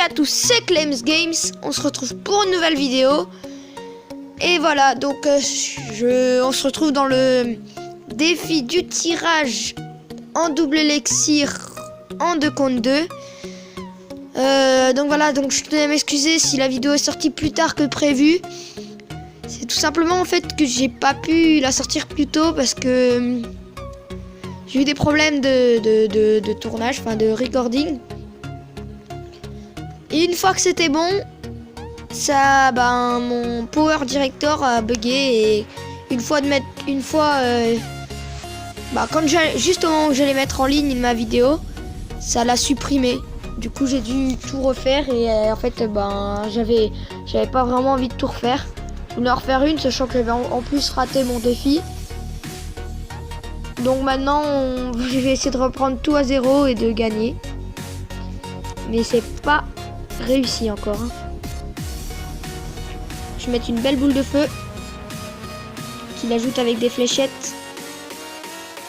à tous, c'est Clems Games. On se retrouve pour une nouvelle vidéo. Et voilà, donc on se retrouve dans le défi du tirage en double élixir en 2 contre 2. Donc voilà, donc je tenais à m'excuser si la vidéo est sortie plus tard que prévu. C'est tout simplement en fait que j'ai pas pu la sortir plus tôt parce que j'ai eu des problèmes de tournage, enfin de recording. Et une fois que c'était bon, ça, mon Power Director a bugué et juste au moment où j'allais mettre en ligne ma vidéo, ça l'a supprimé. Du coup, j'ai dû tout refaire et en fait, j'avais pas vraiment envie de tout refaire. Je voulais en refaire une, sachant que j'avais en plus raté mon défi. Donc maintenant, je vais essayer de reprendre tout à zéro et de gagner. Mais c'est pas réussi encore. Je vais mettre une belle boule de feu qui l'ajoute avec des fléchettes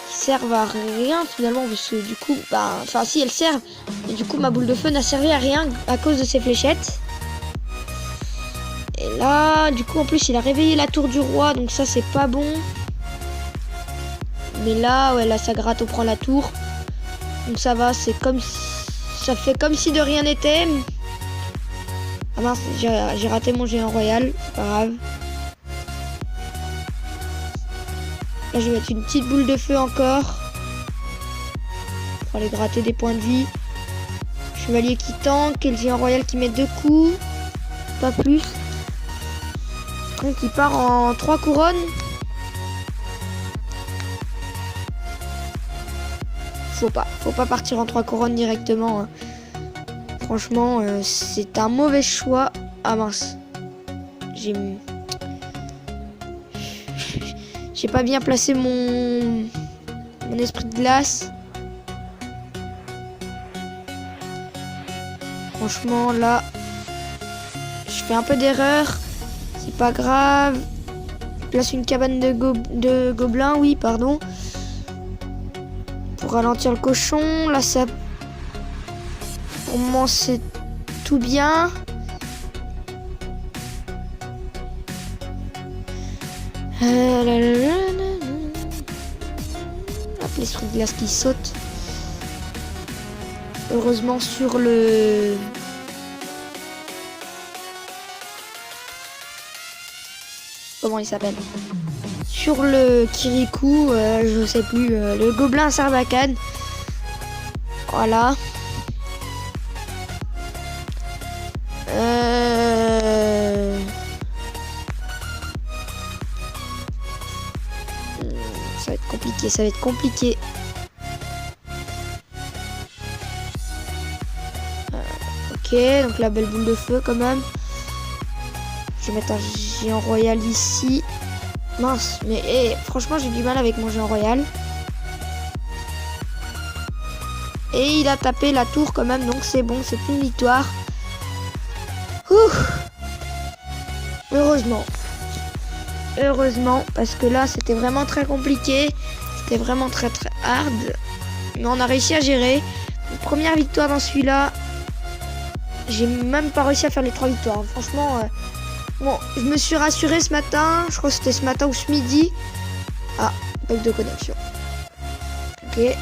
qui servent à rien finalement parce que du coup, si elles servent, et du coup ma boule de feu n'a servi à rien à cause de ces fléchettes. Et là, du coup en plus il a réveillé la tour du roi, donc ça c'est pas bon. Mais là, ouais, là ça gratte, on prend la tour, donc ça va, c'est comme si... ça fait comme si de rien n'était. Ah mince, j'ai raté mon géant royal, c'est pas grave. Là, je vais mettre une petite boule de feu encore. Pour aller gratter des points de vie. Chevalier qui tank et le géant royal qui met 2 coups. Pas plus. Donc, il part en 3 couronnes. Faut pas partir en 3 couronnes directement. Hein. Franchement, c'est un mauvais choix. Ah mince. J'ai pas bien placé mon esprit de glace. Franchement, là, je fais un peu d'erreur. C'est pas grave. Je place une cabane de gobelins, oui, pardon. Pour ralentir le cochon. Là, ça... Pour le moment, c'est tout bien. Hop, l'esprit de glace qui saute. Heureusement sur le... Comment il s'appelle? Sur le Kirikou, je sais plus, le gobelin Sarbacane. Voilà. Ça va être compliqué. Ok, donc la belle boule de feu quand même. Je vais mettre un géant royal ici. Mince, mais franchement j'ai du mal avec mon géant royal. Et il a tapé la tour quand même, donc c'est bon, c'est une victoire. Heureusement. Heureusement, parce que là c'était vraiment très compliqué. C'était vraiment très hard. Mais on a réussi à gérer. Une première victoire dans celui-là. J'ai même pas réussi à faire les 3 victoires. Franchement, bon, je me suis rassuré ce matin. Je crois que c'était ce matin ou ce midi. Ah, bug de connexion. Ok,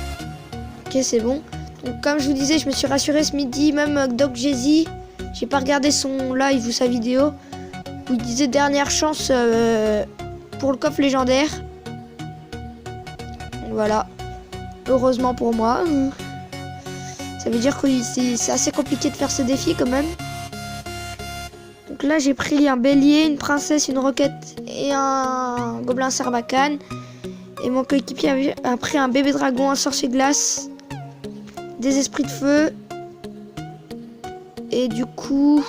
c'est bon. Donc comme je vous disais, je me suis rassuré ce midi. Même Doc Jay-Z, j'ai pas regardé son live ou sa vidéo où il disait dernière chance pour le coffre légendaire. Voilà, heureusement pour moi. Ça veut dire que c'est assez compliqué de faire ce défi quand même. Donc là j'ai pris un bélier, une princesse, une roquette et un gobelin Sarbacane. Et mon coéquipier a pris un bébé dragon, un sorcier glace, des esprits de feu. Et du coup,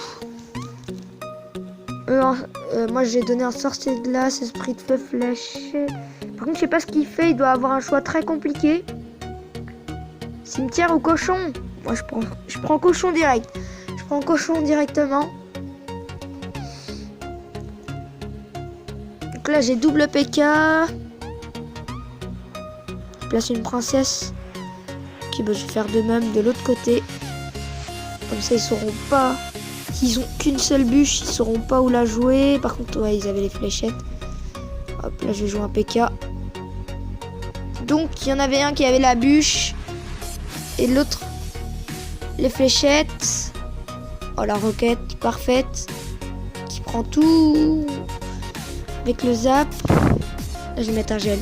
moi j'ai donné un sorcier de glace, esprit de feu, flèche. Par contre, je sais pas ce qu'il fait. Il doit avoir un choix très compliqué. Cimetière ou cochon? Moi, je prends cochon direct. Je prends cochon directement. Donc là, j'ai double PK. Je place une princesse. Ok, je vais faire de même de l'autre côté. Comme ça, ils sauront pas. S'ils ont qu'une seule bûche, ils sauront pas où la jouer. Par contre, ouais, ils avaient les fléchettes. Hop, là, je vais jouer un PK. Donc, il y en avait un qui avait la bûche. Et l'autre, les fléchettes. Oh, la roquette, parfaite. Qui prend tout. Avec le zap. Là, je vais mettre un gel.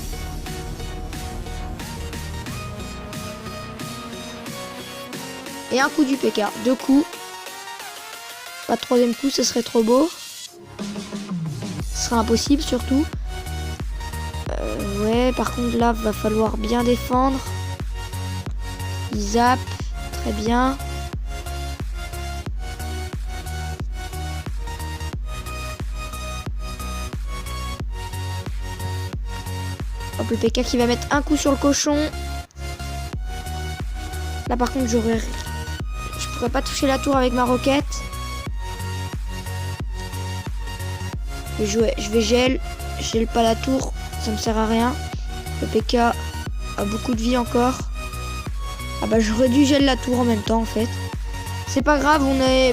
Et un coup du PK. 2 coups. Pas de 3e coup, ce serait trop beau. Ce serait impossible surtout. Ouais, par contre là, va falloir bien défendre. Il zappe. Très bien. Hop, le PK qui va mettre un coup sur le cochon. Là par contre, je pourrais pas toucher la tour avec ma roquette. Je vais gel pas la tour, ça me sert à rien. Le PK a beaucoup de vie encore. Ah bah j'aurais dû gel la tour en même temps en fait. C'est pas grave,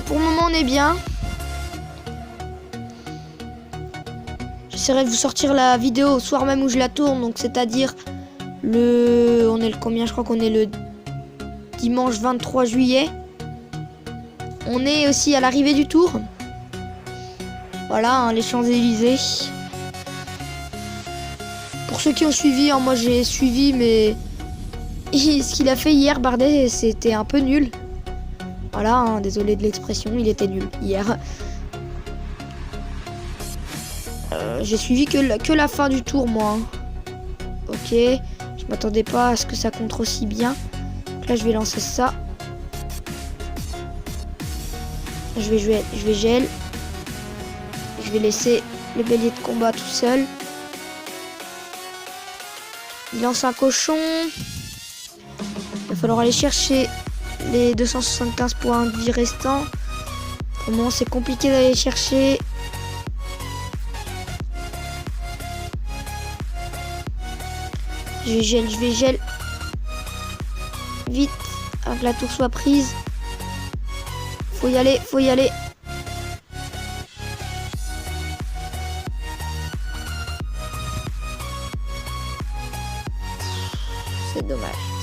pour le moment on est bien. J'essaierai de vous sortir la vidéo au soir même où je la tourne, donc c'est-à-dire on est le combien? Je crois qu'on est le dimanche 23 juillet. On est aussi à l'arrivée du tour. Voilà, hein, les Champs-Élysées. Pour ceux qui ont suivi, hein, moi j'ai suivi, mais ce qu'il a fait hier, Bardet, c'était un peu nul. Voilà, hein, désolé de l'expression, il était nul hier. J'ai suivi que la fin du tour, moi. Ok, je m'attendais pas à ce que ça contre aussi bien. Donc là, je vais lancer ça. Je vais gel. Je vais laisser le bélier de combat tout seul. Il lance un cochon. Il va falloir aller chercher les 275 points de vie restants. Pour le moment, c'est compliqué d'aller chercher. Je vais gel. Vite, avant que la tour soit prise. Faut y aller.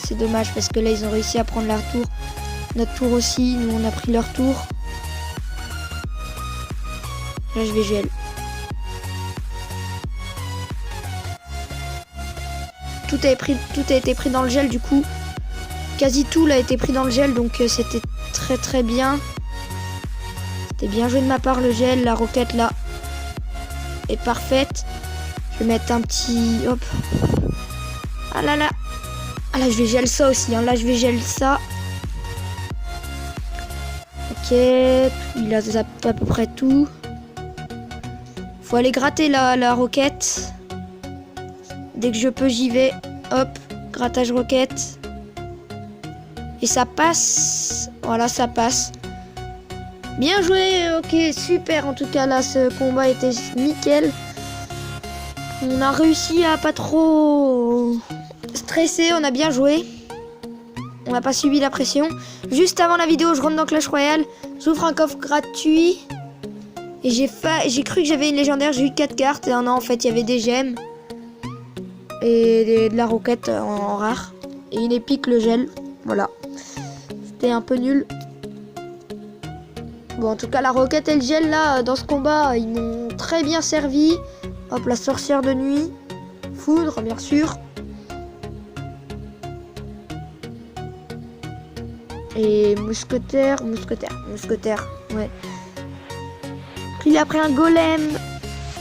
C'est dommage parce que là ils ont réussi à prendre leur tour. Notre tour aussi, nous on a pris leur tour. Là je vais gel. Tout a été pris dans le gel du coup. Quasi tout a été pris dans le gel, donc c'était très bien. C'était bien joué de ma part le gel. La roquette là est parfaite. Je vais mettre un petit... Hop. Ah là là. Ah là je vais gel ça aussi. Hein. Là je vais gel ça. Ok. Il a zappé à peu près tout. Faut aller gratter la roquette. Dès que je peux j'y vais. Hop. Grattage roquette. Et ça passe. Voilà, ça passe. Bien joué. Ok, super. En tout cas, là, ce combat était nickel. On a réussi à pas trop stresser. On a bien joué. On n'a pas subi la pression. Juste avant la vidéo, je rentre dans Clash Royale. J'ouvre un coffre gratuit. Et j'ai cru que j'avais une légendaire. J'ai eu 4 cartes. Et non, en fait, il y avait des gemmes. Et de la roquette en rare. Et une épique, le gel. Voilà. C'était un peu nul. Bon, en tout cas, la roquette et le gel, là, dans ce combat, ils m'ont très bien servi. Hop, la sorcière de nuit. Foudre, bien sûr. Et mousquetaire, ouais. Puis il a pris un golem.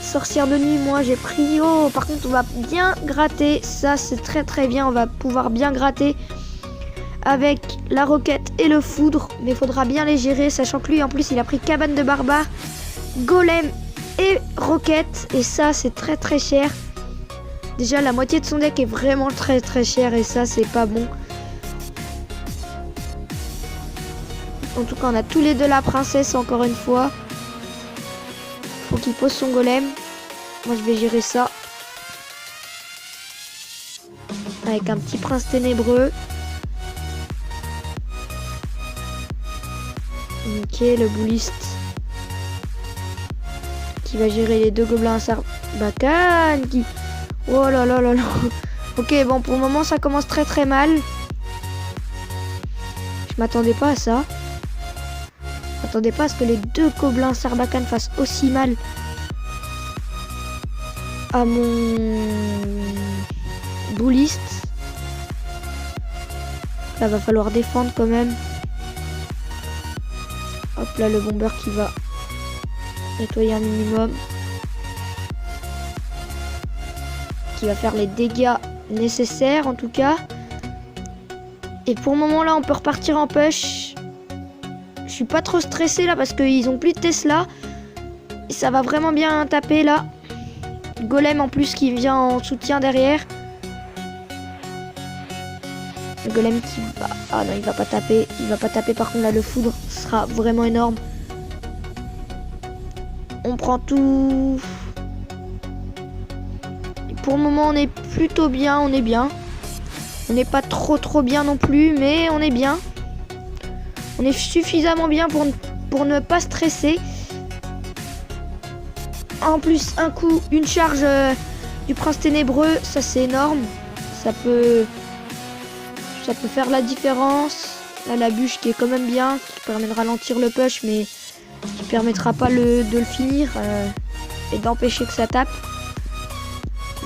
Sorcière de nuit, moi, j'ai pris... Oh, par contre, on va bien gratter. Ça, c'est très bien. On va pouvoir bien gratter avec la roquette et le foudre, mais il faudra bien les gérer, sachant que lui en plus il a pris cabane de barbare, golem et roquette, et ça c'est très cher. Déjà la moitié de son deck est vraiment très cher, et ça c'est pas bon. En tout cas on a tous les deux la princesse encore une fois. Faut qu'il pose son golem. Moi je vais gérer ça avec un petit prince ténébreux. Ok, le bouliste qui va gérer les deux gobelins à Sarbacane. Oh là là là là. Ok, bon, pour le moment, ça commence très très mal. Je m'attendais pas à ça. Je m'attendais pas à ce que les deux gobelins Sarbacane fassent aussi mal à mon bouliste. Là, va falloir défendre quand même. Hop là, le bomber qui va nettoyer un minimum. Qui va faire les dégâts nécessaires en tout cas. Et pour le moment là, on peut repartir en push. Je suis pas trop stressé là parce qu'ils ont plus de Tesla. Et ça va vraiment bien taper là. Golem en plus qui vient en soutien derrière. Le golem qui va... Ah non, il va pas taper. Il va pas taper. Par contre là, le foudre sera vraiment énorme. On prend tout. Et pour le moment, on est plutôt bien. On est bien. On n'est pas trop bien non plus, mais on est bien. On est suffisamment bien pour ne pas stresser. En plus, un coup, une charge du prince ténébreux, ça c'est énorme. Ça peut faire la différence. Là, la bûche qui est quand même bien, qui permet de ralentir le push, mais qui permettra pas de le finir et d'empêcher que ça tape.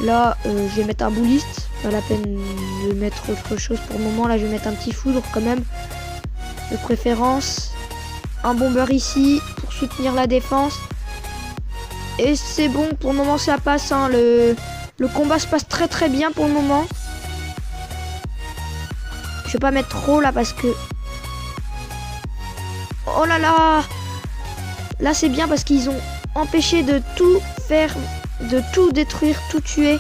Là, je vais mettre un bouliste. Pas la peine de mettre autre chose pour le moment. Là, je vais mettre un petit foudre quand même, de préférence. Un bomber ici pour soutenir la défense. Et c'est bon, pour le moment ça passe, hein. Le combat se passe très bien pour le moment. Je vais pas mettre trop là parce que... Oh là là. Là c'est bien parce qu'ils ont empêché de tout faire, de tout détruire, tout tuer.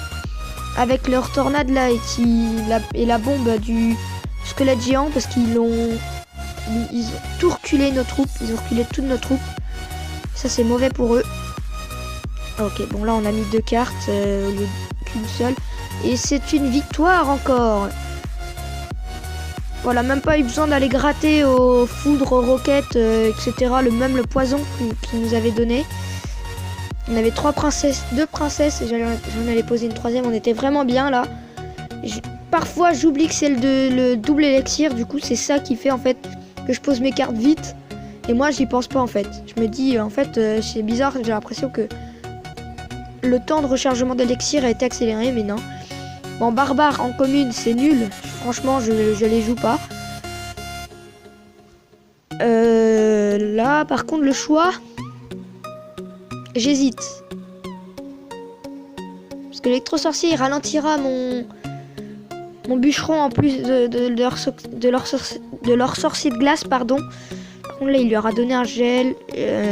Avec leur tornade là et la bombe du squelette géant. Parce qu'ils ont tout reculé nos troupes. Ils ont reculé toutes nos troupes. Ça c'est mauvais pour eux. Ok, bon là on a mis 2 cartes au lieu qu'une seule. Et c'est une victoire encore. Voilà, même pas eu besoin d'aller gratter aux foudres, aux roquettes, etc. Même le poison qu'ils nous avait donné. On avait 2 princesses et j'en allais poser une 3e. On était vraiment bien là. Parfois j'oublie que c'est le double élixir. Du coup c'est ça qui fait en fait que je pose mes cartes vite. Et moi j'y pense pas en fait. Je me dis en fait c'est bizarre, j'ai l'impression que le temps de rechargement d'élixir a été accéléré, mais non. Bon, barbare en commune, c'est nul. Franchement, je les joue pas. Là, par contre, le choix, j'hésite. Parce que l'électro-sorcier, il ralentira mon bûcheron en plus de leur sorcier de glace, pardon. Par contre, là, il lui aura donné un gel.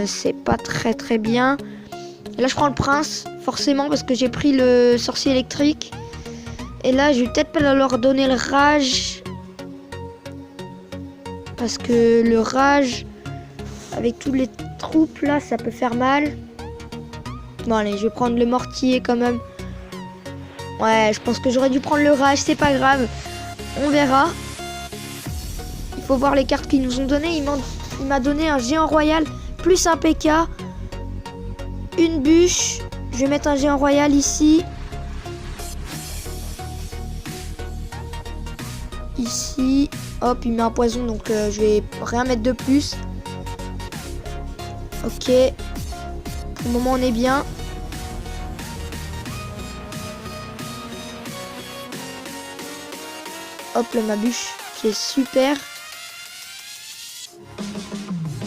C'est pas très bien. Là, je prends le prince, forcément, parce que j'ai pris le sorcier électrique. Et là, je vais peut-être pas leur donner le rage. Parce que le rage, avec tous les troupes, là, ça peut faire mal. Bon, allez, je vais prendre le mortier quand même. Ouais, je pense que j'aurais dû prendre le rage, c'est pas grave. On verra. Il faut voir les cartes qu'ils nous ont données. Il m'a donné un géant royal, plus un PK. Une bûche. Je vais mettre un géant royal ici. Ici. Hop, il met un poison, donc je vais rien mettre de plus. Ok. Pour le moment, on est bien. Hop, là, ma bûche qui est super.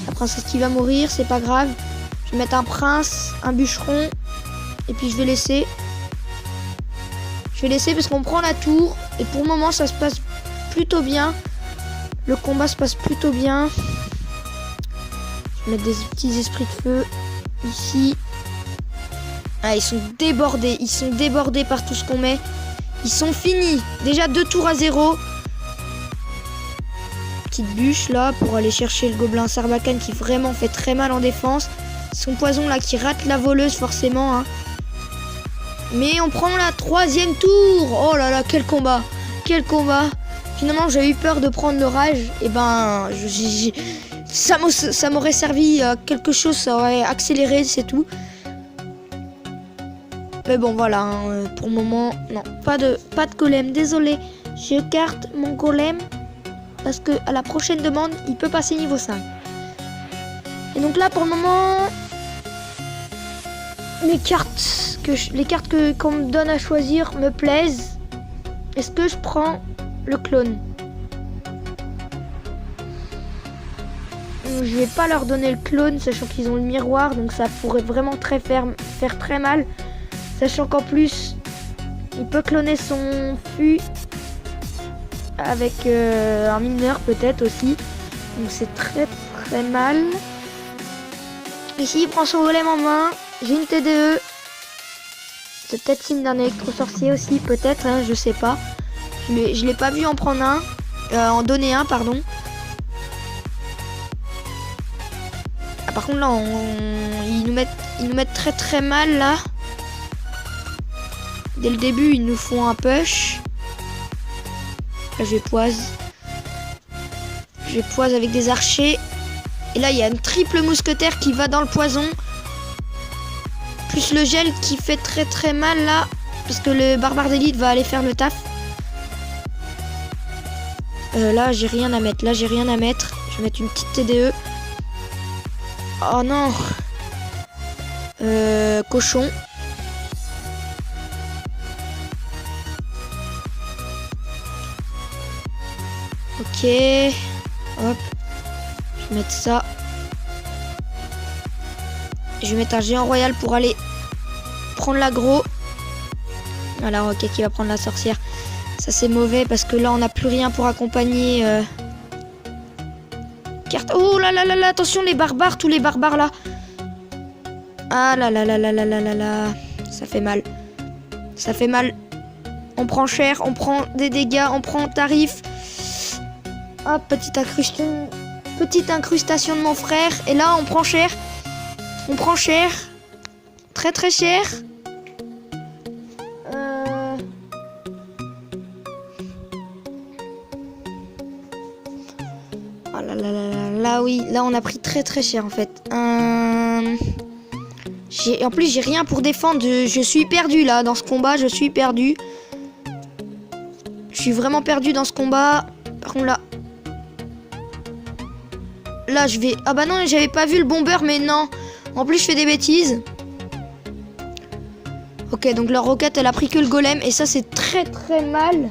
La princesse qui va mourir, c'est pas grave. Je vais mettre un prince, un bûcheron. Et puis je vais laisser. Je vais laisser parce qu'on prend la tour. Et pour le moment, ça se passe plutôt bien. Le combat se passe plutôt bien. Je vais mettre des petits esprits de feu ici. Ah, ils sont débordés. Ils sont débordés par tout ce qu'on met. Ils sont finis. Déjà 2 tours à 0. Petite bûche là pour aller chercher le gobelin Sarbacane qui vraiment fait très mal en défense. Son poison là qui rate la voleuse forcément. Hein. Mais on prend la 3e tour. Oh là là, quel combat. Quel combat. Finalement, j'ai eu peur de prendre le rage. Et ben, Ça m'aurait servi à quelque chose, ça aurait accéléré, c'est tout. Mais bon, voilà, hein, pour le moment, non, pas de golem, désolé. J'écarte mon golem parce que à la prochaine demande, il peut passer niveau 5. Et donc là, pour le moment, les cartes qu'on me donne à choisir me plaisent. Est-ce que je prends le clone? Je vais pas leur donner le clone, sachant qu'ils ont le miroir, donc ça pourrait vraiment faire très mal. Sachant qu'en plus, il peut cloner son fût avec un mineur peut-être aussi. Donc c'est très mal. Ici, il prend son golem en main. J'ai une TDE. C'est peut-être signe d'un électro-sorcier aussi, peut-être, hein, je sais pas. Je l'ai pas vu en prendre un. En donner un, pardon. Ah, par contre, là, ils nous mettent très mal, là. Dès le début, ils nous font un push. Là, je vais poise. Je vais poise avec des archers. Et là, il y a une triple mousquetaire qui va dans le poison. Plus le gel qui fait très mal, là. Parce que le barbare d'élite va aller faire le taf. Là, j'ai rien à mettre. Je vais mettre une petite TDE. Oh non. Cochon. Ok. Hop. Je vais mettre ça. Je vais mettre un géant royal pour aller prendre l'aggro. Voilà, ok, qui va prendre la sorcière. Ça, c'est mauvais parce que là, on n'a plus rien pour accompagner. Carte. Oh là là là là, attention, les barbares, tous les barbares là. Ah là là là là là là là là. Ça fait mal. Ça fait mal. On prend cher, on prend des dégâts, on prend tarif. Hop, petite incrustation de mon frère. Et là, on prend cher. On prend cher. Très cher. Oh là là là là. Là, oui. Là, on a pris très cher, en fait. En plus, j'ai rien pour défendre. Je suis perdu, là. Dans ce combat, je suis perdu. Je suis vraiment perdu dans ce combat. Par contre, là... Là, je vais... Ah bah non, j'avais pas vu le bomber, mais non. En plus, je fais des bêtises. Ok, donc leur roquette, elle a pris que le golem. Et ça, c'est très mal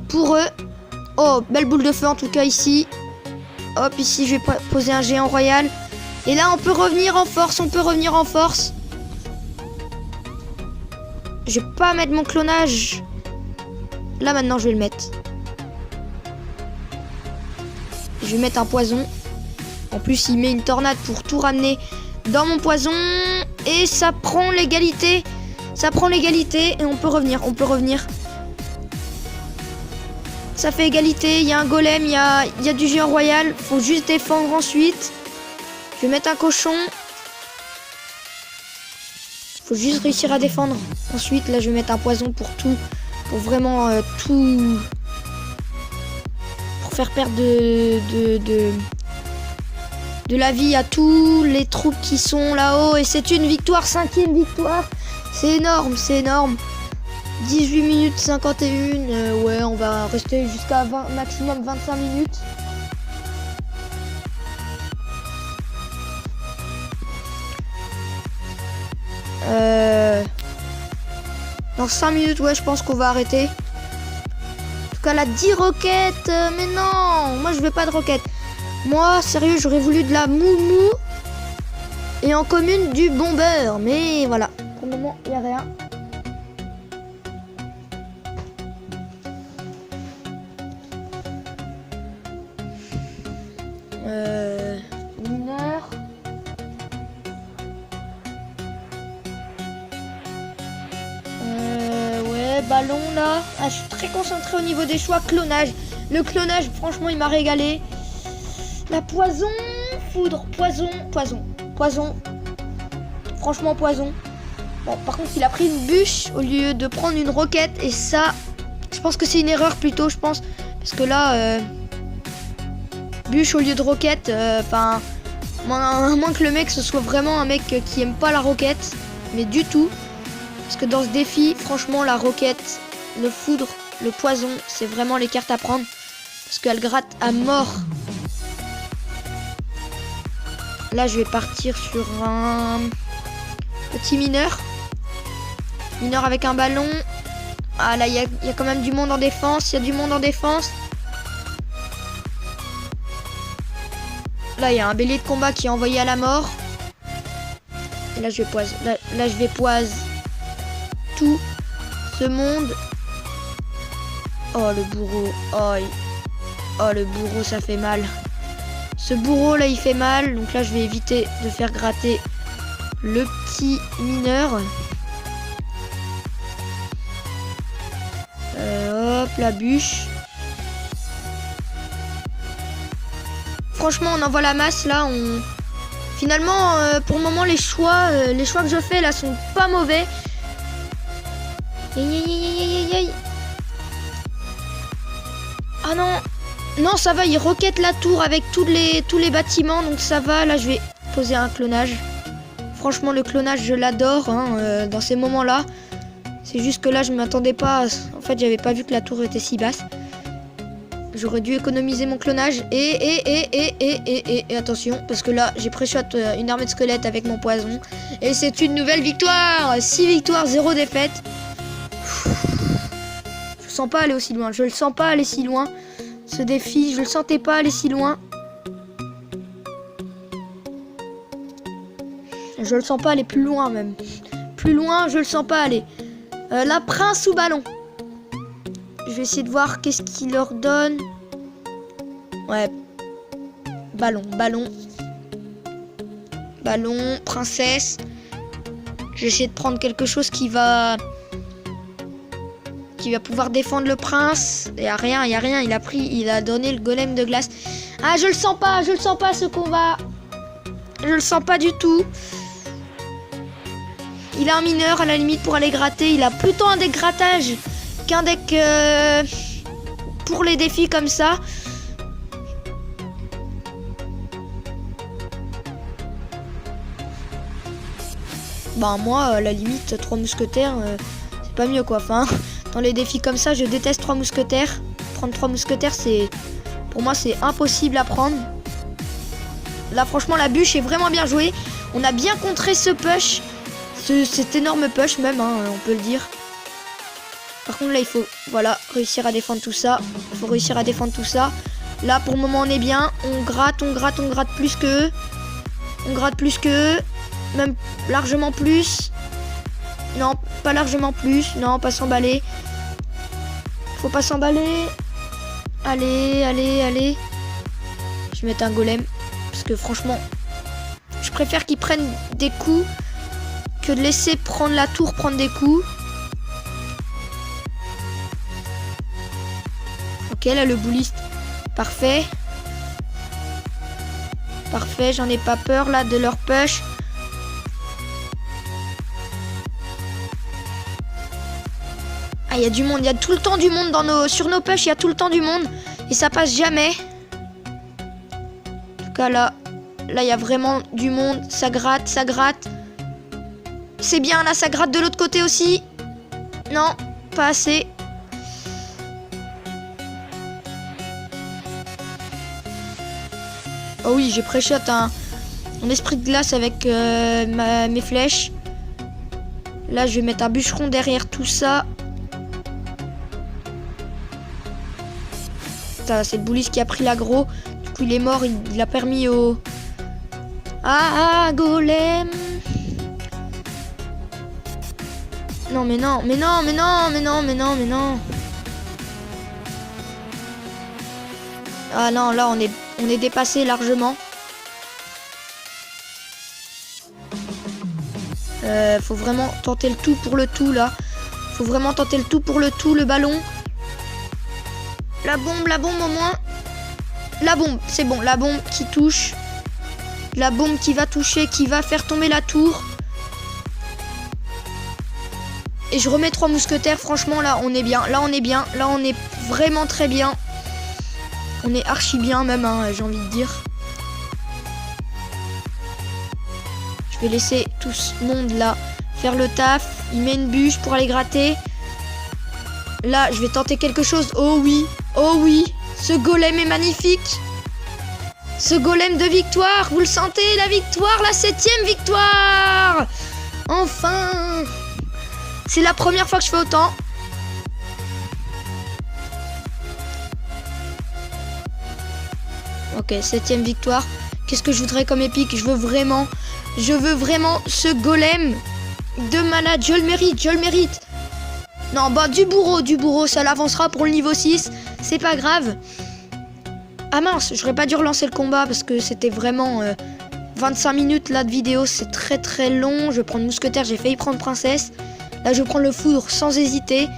pour eux. Oh, belle boule de feu, en tout cas, ici. Hop, ici, je vais poser un géant royal. Et là, on peut revenir en force. Je vais pas mettre mon clonage. Là, maintenant, je vais le mettre. Je vais mettre un poison. En plus, il met une tornade pour tout ramener dans mon poison. Et ça prend l'égalité. Et on peut revenir. Ça fait égalité. Il y a un golem, il y a du géant royal. Faut juste défendre ensuite. Je vais mettre un cochon. Faut juste réussir à défendre. Ensuite, là, je vais mettre un poison pour tout. Pour vraiment tout... Pour faire perdre de la vie à tous les troupes qui sont là-haut. Et c'est une victoire, 5e victoire. C'est énorme. 18 minutes 51. Ouais, on va rester jusqu'à maximum 25 minutes. Dans 5 minutes, ouais, je pense qu'on va arrêter. En tout cas, la 10 roquettes. Mais non, moi, je veux pas de roquettes. Moi, sérieux, j'aurais voulu de la moumou. Et en commune, du bomber. Mais voilà, pour le moment, il n'y a rien. Mineur. Ouais, ballon là. Ah, je suis très concentré au niveau des choix. Clonage. Le clonage, franchement, il m'a régalé. La poison, foudre, poison. Franchement, poison. Bon, par contre, il a pris une bûche au lieu de prendre une roquette. Et ça, je pense que c'est une erreur plutôt, je pense. Parce que là, bûche au lieu de roquette. Enfin, à moins que le mec ce soit vraiment un mec qui aime pas la roquette, mais du tout. Parce que dans ce défi, franchement, la roquette, le foudre, le poison, c'est vraiment les cartes à prendre. Parce qu'elle gratte à mort. Là, je vais partir sur un petit mineur. Mineur avec un ballon. Ah là, il y a quand même du monde en défense. Il y a du monde en défense. Là, il y a un bélier de combat qui est envoyé à la mort. Et là, je vais poise. Là, je vais poise tout ce monde. Oh, le bourreau. Oh, le bourreau, ça fait mal. Ce bourreau, là, il fait mal. Donc là, je vais éviter de faire gratter le petit mineur. Hop, la bûche. Franchement, on envoie la masse, là. Finalement, pour le moment, les choix que je fais, là, sont pas mauvais. Ah non. Non, ça va, il roquette la tour avec tous les bâtiments, donc ça va. Là, je vais poser un clonage. Franchement, le clonage, je l'adore hein, dans ces moments-là. C'est juste que là, je ne m'attendais pas. En fait, j'avais pas vu que la tour était si basse. J'aurais dû économiser mon clonage. Et attention, parce que là, j'ai pré-shot une armée de squelettes avec mon poison. Et c'est une nouvelle victoire. 6 victoires, 0 défaite. Je le sens pas aller aussi loin. Je le sens pas aller si loin. Ce défi, je le sentais pas aller si loin. Je le sens pas aller plus loin même. Plus loin, je le sens pas aller. La prince ou ballon. Je vais essayer de voir qu'est-ce qu'il leur donne. Ouais. Ballon, ballon. Ballon, princesse. Je vais essayer de prendre quelque chose qui va pouvoir défendre le prince. Il y a rien. Il a donné le golem de glace. Ah, je le sens pas ce combat. Je le sens pas du tout. Il a un mineur à la limite pour aller gratter. Il a plutôt un deck grattage qu'un deck pour les défis comme ça. Bah moi, à la limite, 3 mousquetaires, c'est pas mieux quoi. Enfin, dans les défis comme ça, je déteste 3 mousquetaires. Prendre 3 mousquetaires, pour moi, c'est impossible à prendre. Là, franchement, la bûche est vraiment bien jouée. On a bien contré ce push. Cet énorme push même, hein, on peut le dire. Par contre, là, il faut réussir à défendre tout ça. Il faut réussir à défendre tout ça. Là, pour le moment, on est bien. On gratte plus qu'eux. On gratte plus qu'eux. Même largement plus. Non, pas largement plus. Non, pas s'emballer. Faut pas s'emballer. Allez. Je vais mettre un golem. Parce que franchement, je préfère qu'ils prennent des coups que de laisser prendre la tour, prendre des coups. Ok, là, le bouliste. Parfait. Parfait, j'en ai pas peur, là, de leur push. Ah, il y a du monde. Il y a tout le temps du monde sur nos push. Il y a tout le temps du monde. Et ça passe jamais. En tout cas, là, il y a vraiment du monde. Ça gratte. C'est bien, là, ça gratte de l'autre côté aussi. Non, pas assez. Oh oui, j'ai pré-shot un esprit de glace avec mes flèches. Là, je vais mettre un bûcheron derrière tout ça. C'est le bouliste qui a pris l'aggro. Du coup, il est mort. Il a permis au... Ah, golem. Non, mais non. Ah non, là, on est dépassé largement. Faut vraiment tenter le tout pour le tout, là. Faut vraiment tenter le tout pour le tout, le ballon. La bombe au moins. La bombe, c'est bon. La bombe qui touche. La bombe qui va toucher, qui va faire tomber la tour. Et je remets 3 mousquetaires. Franchement, là, on est bien. Là, on est vraiment très bien. On est archi bien même, hein, j'ai envie de dire. Je vais laisser tout ce monde là faire le taf. Il met une bûche pour aller gratter. Là, je vais tenter quelque chose. Oh oui, oh oui. Ce golem est magnifique. Ce golem de victoire. Vous le sentez, la victoire, la 7e victoire. Enfin. C'est la première fois que je fais autant. Ok, 7e victoire. Qu'est-ce que je voudrais comme épique? Je veux vraiment ce golem de malade. Je le mérite, je le mérite. Non, bah du bourreau, ça l'avancera pour le niveau 6. C'est pas grave. Ah mince, j'aurais pas dû relancer le combat parce que c'était vraiment 25 minutes là de vidéo. C'est très très long. Je vais prendre mousquetaire, j'ai failli prendre princesse. Là, je prends le foudre sans hésiter.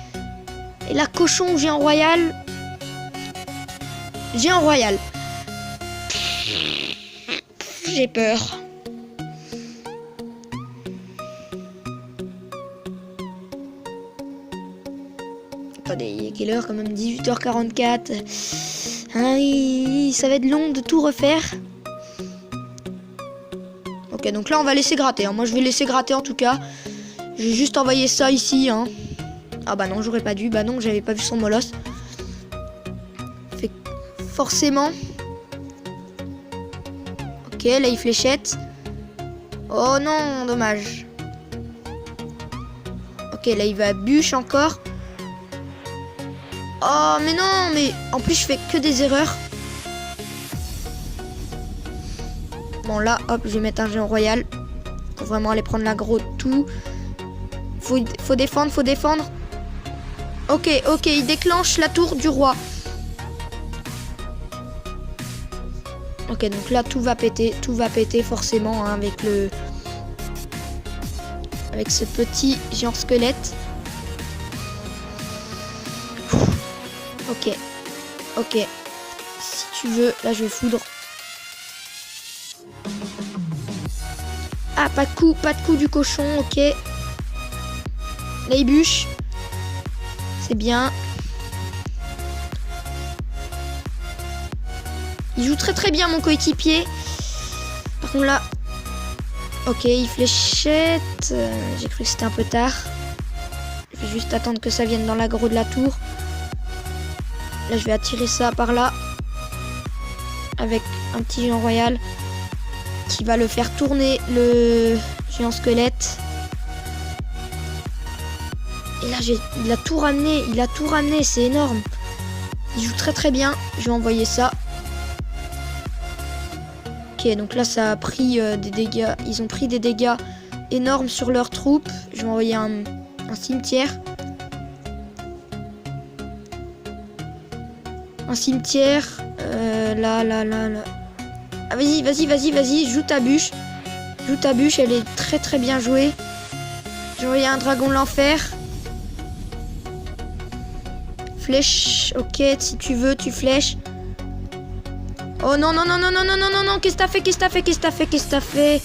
Et la cochon, j'ai un royal. J'ai un royal. J'ai peur. Attendez, il est quelle heure quand même? 18h44. Ah, ça va être long de tout refaire. Ok, donc là on va laisser gratter. Hein. Moi je vais laisser gratter en tout cas. J'ai juste envoyé ça ici. Hein. Ah bah non, j'aurais pas dû. Bah non, j'avais pas vu son molosse. Fait forcément. Ok, là il fléchette. Oh non, dommage. Ok, là il va bûche encore. Oh mais non, mais en plus je fais que des erreurs. Bon là, hop, je vais mettre un géant royal. Pour vraiment aller prendre l'aggro de tout. Faut défendre, faut défendre. Ok, ok, il déclenche la tour du roi. Ok, donc là tout va péter forcément hein, avec ce petit géant squelette. Ok, ok. Si tu veux, là je vais foudre. Ah, pas de coup du cochon, ok. Là il bûche. C'est bien. Il joue très très bien mon coéquipier. Par contre là... Ok, il fléchette. J'ai cru que c'était un peu tard. Je vais juste attendre que ça vienne dans l'aggro de la tour. Là je vais attirer ça par là. Avec un petit géant royal. Qui va le faire tourner le géant squelette. Et là il a tout ramené, c'est énorme. Il joue très très bien. Je vais envoyer ça. Ok, donc là ça a pris des dégâts. Ils ont pris des dégâts énormes sur leurs troupes. Je vais envoyer un cimetière. Un cimetière. Là. Ah, vas-y. Joue ta bûche. Elle est très très bien jouée. J'ai envoyé un dragon de l'enfer. Flèche. Ok, si tu veux, tu flèches. Oh non, qu'est-ce que t'as fait?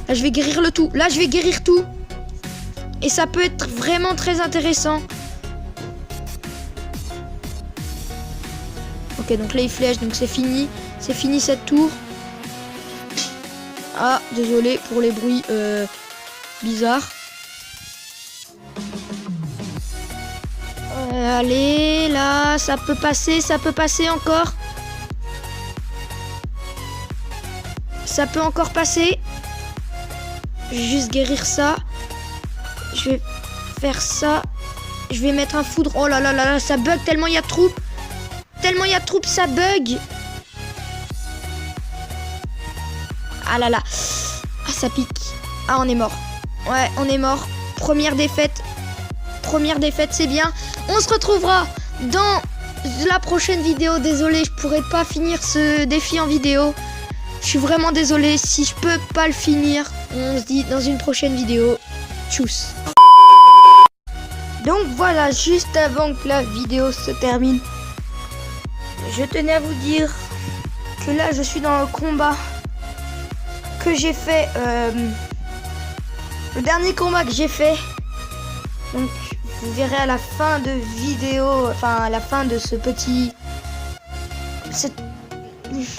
Là, je vais guérir le tout. Et ça peut être vraiment très intéressant. Ok, donc là, il flèche, donc c'est fini. C'est fini cette tour. Ah, désolé pour les bruits bizarres. Allez, là, ça peut passer encore. Ça peut encore passer. Je vais juste guérir ça. Je vais faire ça. Je vais mettre un foudre. Oh là, ça bug tellement il y a de troupes. Ça bug. Ah là là. Ah, ça pique. Ah, on est mort. Ouais, on est mort. Première défaite, c'est bien. On se retrouvera dans la prochaine vidéo. Désolé, je pourrais pas finir ce défi en vidéo. Je suis vraiment désolé. Si je peux pas le finir, on se dit dans une prochaine vidéo. Tchuss. Donc voilà, juste avant que la vidéo se termine, je tenais à vous dire que là, je suis dans le combat que j'ai fait. Le dernier combat que j'ai fait. Donc vous verrez à la fin de vidéo, enfin à la fin de ce petit...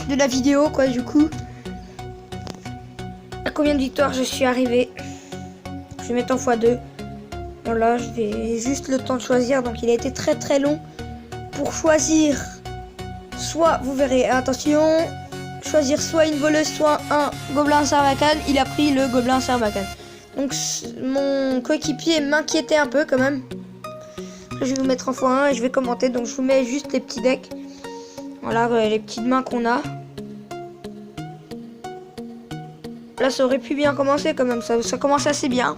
de la vidéo quoi du coup. À combien de victoires je suis arrivé. Je vais mettre en x2. Voilà, je vais juste le temps de choisir. Donc il a été très très long pour choisir. Soit, vous verrez, attention, choisir soit une voleuse, soit un gobelin sarbacane. Il a pris le gobelin sarbacane. Donc mon coéquipier m'inquiétait un peu quand même. Là, je vais vous mettre en x1 et je vais commenter. Donc je vous mets juste les petits decks. Voilà, les petites mains qu'on a. Là, ça aurait pu bien commencer quand même. Ça commence assez bien.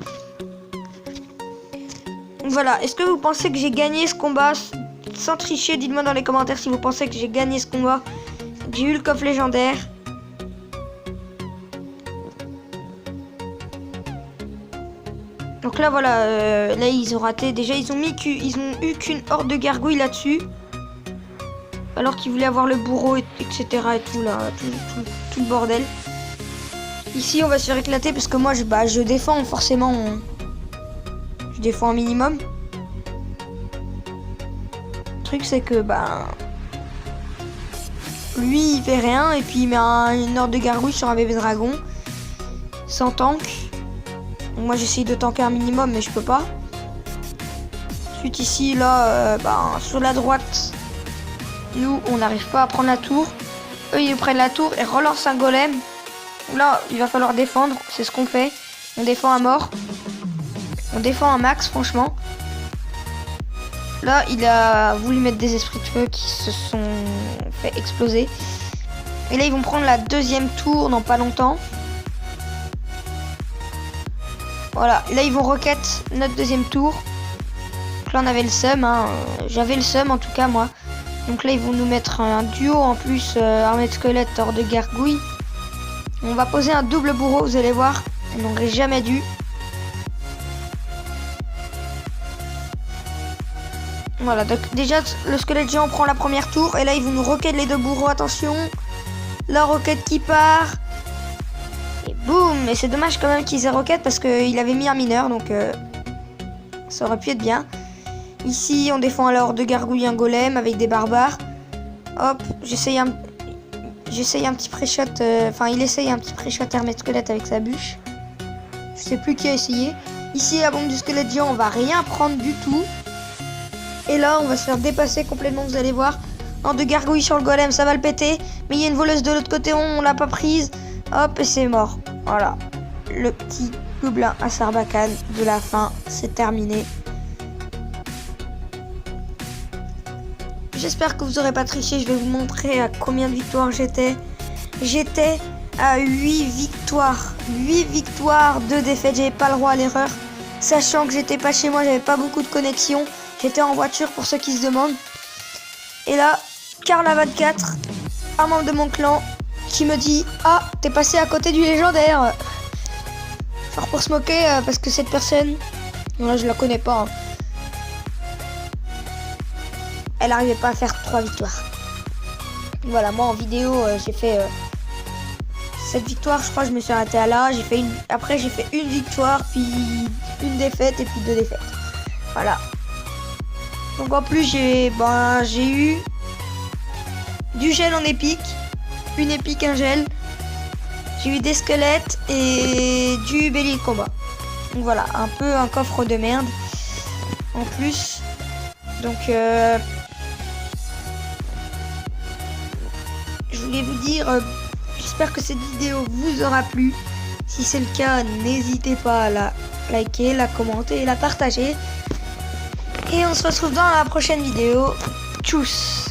Voilà, est-ce que vous pensez que j'ai gagné ce combat? Sans tricher, dites-moi dans les commentaires si vous pensez que j'ai gagné ce combat. J'ai eu le coffre légendaire. Donc là, voilà, là ils ont raté. Déjà, ils ont eu qu'une horde de gargouilles là-dessus. Alors qu'ils voulaient avoir le bourreau, etc. et tout là, tout le bordel. Ici, on va se faire éclater parce que moi, je défends forcément. Je défends un minimum. Le truc, c'est que, lui, il fait rien et puis il met une horde de gargouilles sur un bébé dragon. Sans tank. Donc moi, j'essaye de tanker un minimum, mais je peux pas. Ensuite, ici, là, sur la droite, nous, on n'arrive pas à prendre la tour. Eux, ils prennent la tour et relancent un golem. Là, il va falloir défendre. C'est ce qu'on fait. On défend à mort. On défend un max, franchement. Là, il a voulu mettre des esprits de feu qui se sont fait exploser. Et là, ils vont prendre la deuxième tour dans pas longtemps. Voilà. Là, ils vont requête notre deuxième tour. Donc là, on avait le seum. Hein. J'avais le seum, en tout cas, moi. Donc là, ils vont nous mettre un duo en plus, armée de squelettes hors de gargouilles. On va poser un double bourreau, vous allez voir. On n'aurait jamais dû. Voilà, donc déjà, le squelette géant prend la première tour. Et là, ils vont nous roquette les deux bourreaux, attention. La roquette qui part. Et boum. Et c'est dommage quand même qu'ils aient roquette parce qu'il avait mis un mineur. Donc, ça aurait pu être bien. Ici, on défend alors de gargouilles un golem avec des barbares. Hop, j'essaye un petit pré-shot. Il essaye un petit pré-shot armée de squelette avec sa bûche. Je sais plus qui a essayé. Ici, la bombe du squelette géant, on va rien prendre du tout. Et là, on va se faire dépasser complètement, vous allez voir. En de gargouilles sur le golem, ça va le péter. Mais il y a une voleuse de l'autre côté, on l'a pas prise. Hop, et c'est mort. Voilà. Le petit gobelin à sarbacane de la fin, c'est terminé. J'espère que vous n'aurez pas triché. Je vais vous montrer à combien de victoires j'étais. J'étais à 8 victoires. 8 victoires, 2 défaites. J'avais pas le droit à l'erreur. Sachant que j'étais pas chez moi, j'avais pas beaucoup de connexion. J'étais en voiture pour ceux qui se demandent. Et là, Carla24, un membre de mon clan, qui me dit « Ah, t'es passé à côté du légendaire !» Genre pour se moquer, parce que cette personne, moi je la connais pas. Elle n'arrivait pas à faire 3 victoires. Voilà, moi en vidéo, j'ai fait 7 victoires, je crois que je me suis arrêté à là. Après j'ai fait une victoire, puis une défaite et puis 2 défaites. Voilà. Donc en plus j'ai eu du gel en épique, une épique, un gel. J'ai eu des squelettes et du bélier de combat. Donc voilà, un peu un coffre de merde en plus. Donc je voulais vous dire, j'espère que cette vidéo vous aura plu. Si c'est le cas, n'hésitez pas à la liker, la commenter et la partager. Et on se retrouve dans la prochaine vidéo. Tchuss!